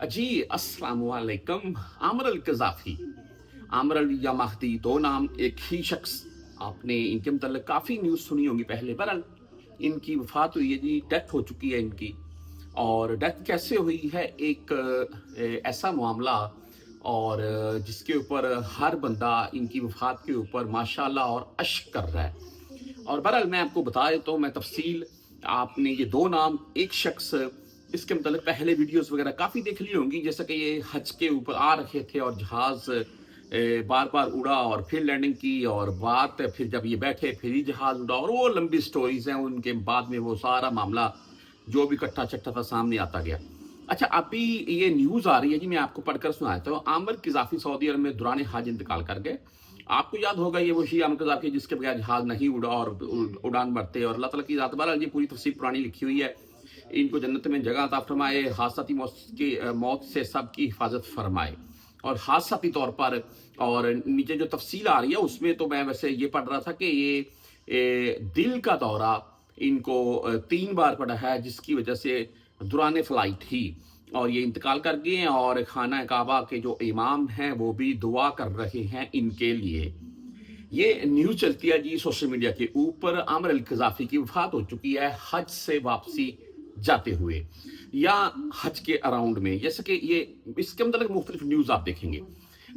जी अस्सलाम वालेकुम। आमिर अल कज़ाफ़ी, आमिर अल या महदी दो नाम एक ही शख्स। आपने इनके मतलब काफ़ी न्यूज़ सुनी होंगी पहले। बहरहाल इनकी वफ़ात हुई है जी, डेथ हो चुकी है इनकी। और डेथ कैसे हुई है, एक ऐसा मामला और जिसके ऊपर हर बंदा इनकी वफ़ात के ऊपर माशाअल्लाह और अश्क कर रहा है। और बहरहाल मैं आपको बता देता हूँ, मैं तफ़सील आपने ये दो नाम एक शख्स, इसके मतलब पहले वीडियोस वगैरह काफ़ी देख ली होंगी, जैसे कि ये हज के ऊपर आ रखे थे और जहाज़ बार बार उड़ा और फिर लैंडिंग की और बात फिर जब ये बैठे फिर ही जहाज़ उड़ा, और वो लंबी स्टोरीज हैं। उनके बाद में वो सारा मामला जो भी कट्टा चट्टा था सामने आता गया। अच्छा, अभी ये न्यूज़ आ रही है जी, मैं आपको पढ़कर सुनाता हूँ। आमिर कज़ाफ़ी सऊदी अरब में दौरान हज इंतकाल कर गए। आपको याद होगा ये वही आमिर कज़ाफ़ी जिसके बगैर जहाज़ नहीं उड़ा और उड़ान भरते, और अल्लाह ताला की ज़ात। बहरहाल ये पूरी तफसीर पुरानी लिखी हुई है। इनको जन्नत में जगह अता फरमाए, हादसाती मौत से सबकी हिफाजत फरमाए। और हादसाती तौर पर और नीचे जो तफसील आ रही है उसमें तो मैं वैसे ये पढ़ रहा था कि ये दिल का दौरा इनको 3 बार पड़ा है, जिसकी वजह से दौरान फ्लाइट ही और ये इंतकाल कर गए हैं। और खाना काबा के जो इमाम हैं वो भी दुआ कर रहे हैं इनके लिए। ये न्यूज़ चलती है जी सोशल मीडिया के ऊपर, आमिर अल कज़ाफ़ी की वफ़ात हो चुकी है हज से वापसी जाते हुए या हज के अराउंड में, जैसे कि ये इसके मतलब मुख्तलिफ न्यूज़ आप देखेंगे।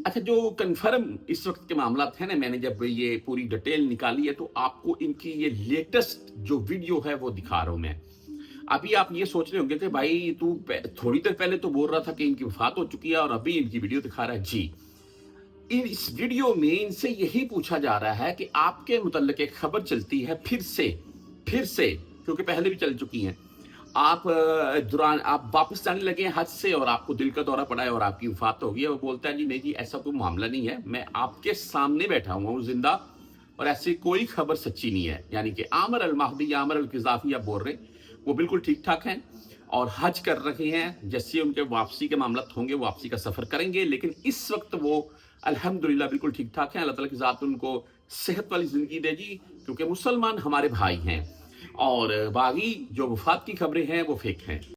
अच्छा, जो कन्फर्म इस वक्त के मामला थे ना, मैंने जब ये पूरी डिटेल निकाली है तो आपको इनकी ये लेटेस्ट जो वीडियो है वो दिखा रहा हूं मैं। अभी आप ये सोच रहे होंगे कि भाई तू थोड़ी देर पहले तो बोल रहा था कि इनकी वफात हो चुकी है और अभी इनकी वीडियो दिखा रहा है जी। इस वीडियो में इनसे यही पूछा जा रहा है कि आपके मुतल्लिक एक खबर चलती है फिर से, क्योंकि पहले भी चल चुकी हैं। आप दौरान आप वापस जाने लगे हैं हज से और आपको दिल का दौरा पड़ा है और आपकी वफात हो गई है। वो बोलता है जी नहीं जी, ऐसा कोई मामला नहीं है, मैं आपके सामने बैठा हुआ हूँ जिंदा और ऐसी कोई खबर सच्ची नहीं है। यानी कि आमिर अल महदी या आमिर अल कज़ाफ़ी आप बोल रहे हैं, वो बिल्कुल ठीक ठाक हैं और हज कर रहे हैं। जैसे उनके वापसी के मामला होंगे, वापसी का सफर करेंगे, लेकिन इस वक्त वो अल्हम्दुलिल्लाह बिल्कुल ठीक ठाक हैं। अल्लाह ताला की ज़ात उनको सेहत वाली जिंदगी दे जी, क्योंकि मुसलमान हमारे भाई हैं और बाकी जो वफात की खबरें हैं वो फेक हैं।